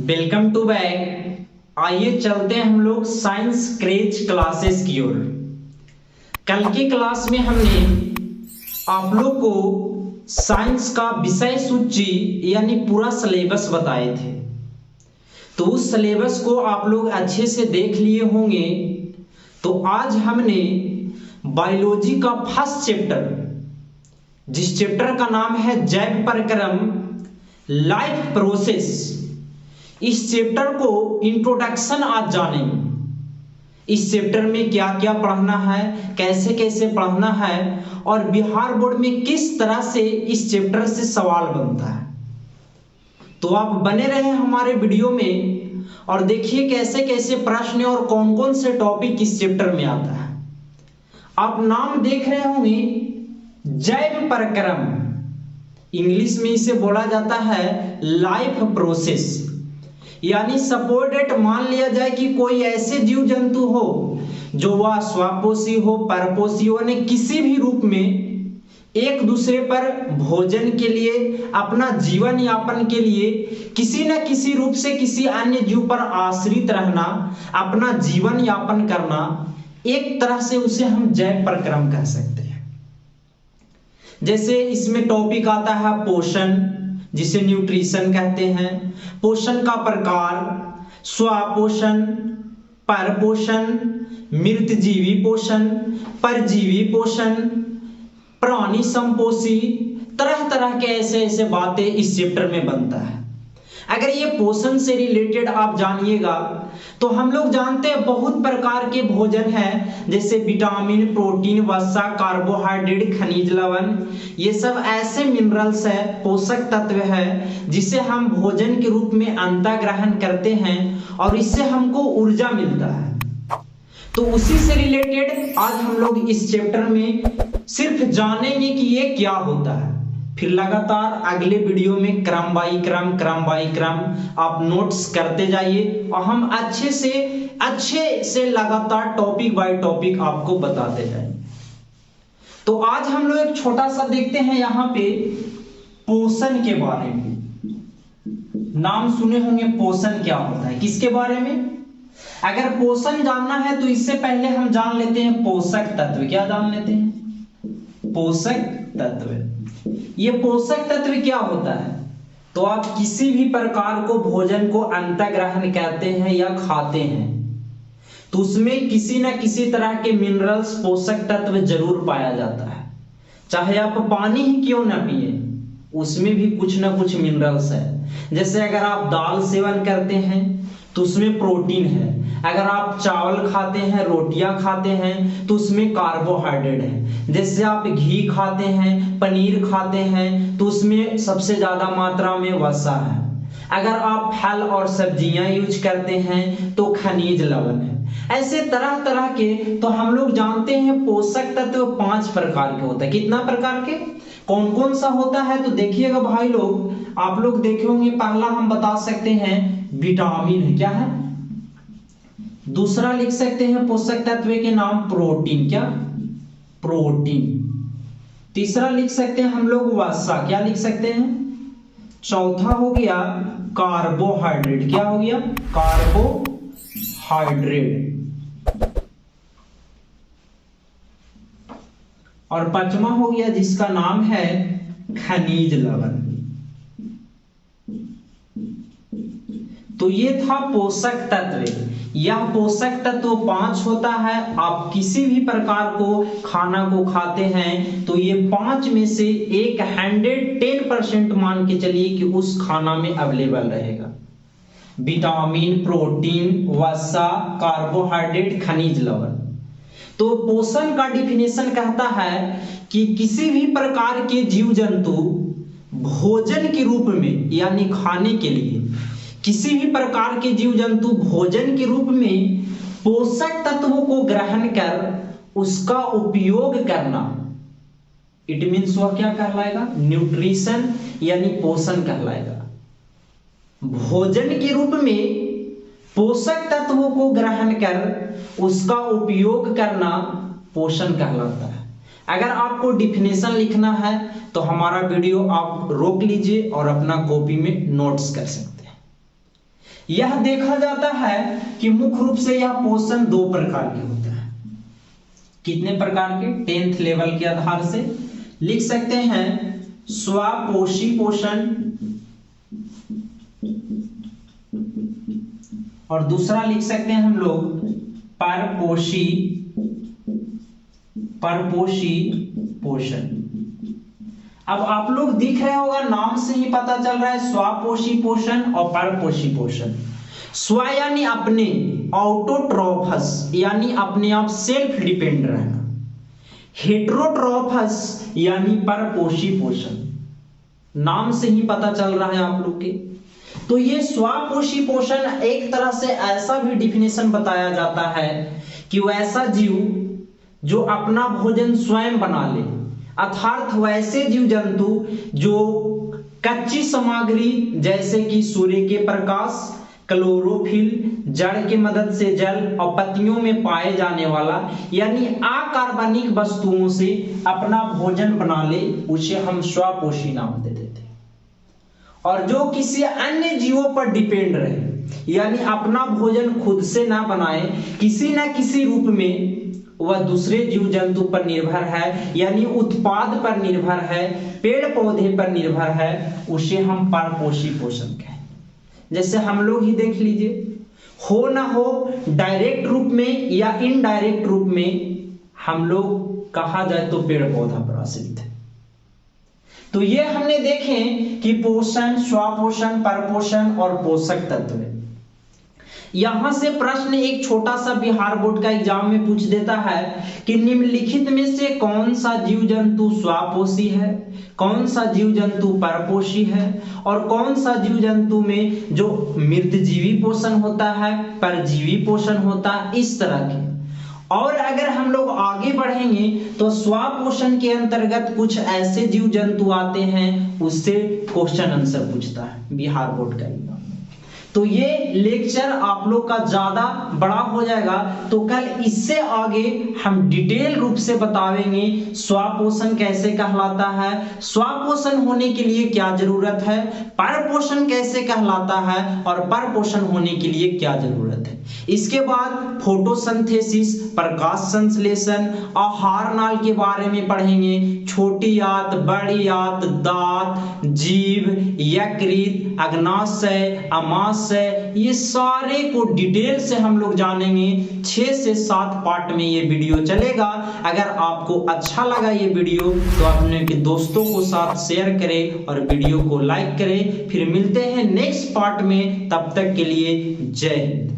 Welcome to back. आइए चलते हैं हम लोग साइंस क्रेज क्लासेस की ओर। कल की क्लास में हमने आप लोग को साइंस का विषय सूची यानी पूरा सिलेबस बताए थे, तो उस सिलेबस को आप लोग अच्छे से देख लिए होंगे। तो आज हमने बायोलॉजी का फर्स्ट चैप्टर, जिस चैप्टर का नाम है जैव प्रक्रम लाइफ प्रोसेस, इस चैप्टर को इंट्रोडक्शन आज जानेंगे। इस चैप्टर में क्या क्या पढ़ना है, कैसे कैसे पढ़ना है और बिहार बोर्ड में किस तरह से इस चैप्टर से सवाल बनता है। तो आप बने रहे हमारे वीडियो में और देखिए कैसे कैसे प्रश्न और कौन कौन से टॉपिक इस चैप्टर में आता है। आप नाम देख रहे होंगे जैव प्रक्रम, इंग्लिश में इसे बोला जाता है लाइफ प्रोसेस। यानी सपोज डेट मान लिया जाए कि कोई ऐसे जीव जंतु हो जो वह स्वपोषी हो, परपोषी हो, यानी किसी भी रूप में एक दूसरे पर भोजन के लिए, अपना जीवन यापन के लिए किसी न किसी रूप से किसी अन्य जीव पर आश्रित रहना, अपना जीवन यापन करना, एक तरह से उसे हम जैव प्रक्रम कह सकते हैं। जैसे इसमें टॉपिक आता है पोषण, जिसे न्यूट्रिशन कहते हैं, पोषण का प्रकार, स्वपोषण, परपोषण, मृतजीवी पोषण, परजीवी पोषण, प्राणी संपोषी, तरह तरह के ऐसे ऐसे बातें इस चैप्टर में बनता है। अगर ये पोषण से रिलेटेड आप जानिएगा तो हम लोग जानते हैं बहुत प्रकार के भोजन हैं, जैसे विटामिन, प्रोटीन, वसा, कार्बोहाइड्रेट, खनिज लवण, ये सब ऐसे मिनरल्स है, पोषक तत्व है जिसे हम भोजन के रूप में अंतः ग्रहण करते हैं और इससे हमको ऊर्जा मिलता है। तो उसी से रिलेटेड आज हम लोग इस चैप्टर में सिर्फ जानेंगे कि ये क्या होता है। फिर लगातार अगले वीडियो में क्रम बाई क्रम आप नोट्स करते जाइए और हम अच्छे से लगातार टॉपिक बाय टॉपिक आपको बताते जाएंगे। तो आज हम लोग एक छोटा सा देखते हैं यहाँ पे पोषण के बारे में। नाम सुने होंगे पोषण क्या होता है, किसके बारे में? अगर पोषण जानना है तो इससे पहले हम जान लेते हैं पोषक तत्व। क्या जान लेते हैं? पोषक तत्व। ये पोषक तत्व क्या होता है? तो आप किसी भी प्रकार को भोजन को अंतःग्रहण कहते हैं या खाते हैं तो उसमें किसी न किसी तरह के मिनरल्स, पोषक तत्व जरूर पाया जाता है। चाहे आप पानी ही क्यों ना पिए, उसमें भी कुछ ना कुछ मिनरल्स है। जैसे अगर आप दाल सेवन करते हैं तो उसमें प्रोटीन है, अगर आप चावल खाते हैं, रोटियां खाते हैं तो उसमें कार्बोहाइड्रेट है, जैसे आप घी खाते हैं, पनीर खाते हैं तो उसमें सबसे ज्यादा मात्रा में वसा है, अगर आप फल और सब्जियां यूज करते हैं तो खनिज लवण है। ऐसे तरह तरह के तो हम लोग जानते हैं पोषक तत्व 5 प्रकार के होते हैं। कितना प्रकार के? कौन कौन सा होता है? तो देखिएगा भाई लोग, आप लोग देखे होंगे, पहला हम बता सकते हैं विटामिन है। क्या है? दूसरा लिख सकते हैं पोषक तत्व के नाम प्रोटीन। क्या? प्रोटीन। तीसरा लिख सकते हैं हम लोग वसा। क्या लिख सकते हैं? चौथा हो गया कार्बोहाइड्रेट। क्या हो गया? कार्बोहाइड्रेट। और पांचवा हो गया जिसका नाम है खनिज लवण। तो ये था पोषक तत्व। यह पोषक तत्व 5 होता है। आप किसी भी प्रकार को खाना को खाते हैं तो ये 5 में से एक 110% मान के चलिए कि उस खाना में अवेलेबल रहेगा। विटामिन, प्रोटीन, वसा, कार्बोहाइड्रेट, खनिज लवण। तो पोषण का डिफिनेशन कहता है कि किसी भी प्रकार के जीव जंतु भोजन के रूप में, यानी खाने के लिए, किसी भी प्रकार के जीव जंतु भोजन के रूप में पोषक तत्वों को ग्रहण कर उसका उपयोग करना, इट मीन्स वह क्या कहलाएगा? न्यूट्रिशन यानी पोषण कहलाएगा। भोजन के रूप में पोषक तत्वों को ग्रहण कर उसका उपयोग करना पोषण कहलाता है। अगर आपको डिफिनेशन लिखना है तो हमारा वीडियो आप रोक लीजिए और अपना कॉपी में नोट्स कर सकते हैं। यह देखा जाता है कि मुख्य रूप से यह पोषण दो प्रकार के होते हैं। कितने प्रकार के? 10th लेवल के आधार से लिख सकते हैं स्वपोषी पोषण और दूसरा लिख सकते हैं हम लोग परपोषी पोषण। अब आप लोग दिख रहे होगा, नाम से ही पता चल रहा है स्वपोषी पोषण और परपोषी पोषण। स्व यानी अपने, ऑटोट्रोफस यानी अपने आप सेल्फ डिपेंड रहना, हेटेरोट्रोफस यानी परपोषी पोषण। नाम से ही पता चल रहा है आप लोग के। तो ये स्वपोषी पोषण एक तरह से ऐसा भी डिफिनेशन बताया जाता है कि वैसा जीव जो अपना भोजन स्वयं बना ले, अर्थात वैसे जीव जंतु जो कच्ची सामग्री जैसे कि सूर्य के प्रकाश, क्लोरोफिल, जड़ के मदद से जल और पत्तियों में पाए जाने वाला यानी अकार्बनिक वस्तुओं से अपना भोजन बना ले, उसे हम स्वपोषी नाम दे देते हैं। और जो किसी अन्य जीवों पर डिपेंड रहे यानी अपना भोजन खुद से ना बनाए, किसी न किसी रूप में वह दूसरे जीव जंतु पर निर्भर है यानी उत्पाद पर निर्भर है, पेड़ पौधे पर निर्भर है, उसे हम परपोषी पोषण कहें। जैसे हम लोग ही देख लीजिए, हो ना हो डायरेक्ट रूप में या इनडायरेक्ट रूप में हम लोग कहा जाए तो पेड़ पौधा पर आश्रित है। तो ये हमने देखे कि पोषण, स्वपोषण, परपोषण और पोषक तत्व। यहां से प्रश्न एक छोटा सा बिहार बोर्ड का एग्जाम में पूछ देता है कि निम्नलिखित में से कौन सा जीव जंतु स्वपोषी है, कौन सा जीव जंतु परपोषी है और कौन सा जीव जंतु में जो मृतजीवी पोषण होता है, परजीवी पोषण होता है, इस तरह के। और अगर हम लोग आगे बढ़ेंगे तो स्वपोषण के अंतर्गत कुछ ऐसे जीव जंतु आते हैं, उससे क्वेश्चन आंसर पूछता है बिहार बोर्ड का एग्जाम। तो ये लेक्चर आप लोग का ज्यादा बड़ा हो जाएगा, तो कल इससे आगे हम डिटेल रूप से बतावेंगे स्वपोषण कैसे कहलाता है, स्वपोषण होने के लिए क्या जरूरत है, परपोषण कैसे कहलाता है और परपोषण होने के लिए क्या जरूरत है। इसके बाद फोटोसिंथेसिस, प्रकाश संश्लेषण, आहार नाल के बारे में पढ़ेंगे, छोटी आंत, बड़ी आंत, दांत, जीभ, यकृत, अग्नाशय, अमाशय, ये सारे को डिटेल से हम लोग जानेंगे। 6 से 7 पार्ट में ये वीडियो चलेगा। अगर आपको अच्छा लगा ये वीडियो तो अपने दोस्तों को साथ शेयर करें और वीडियो को लाइक करें। फिर मिलते हैं नेक्स्ट पार्ट में, तब तक के लिए जय हिंद।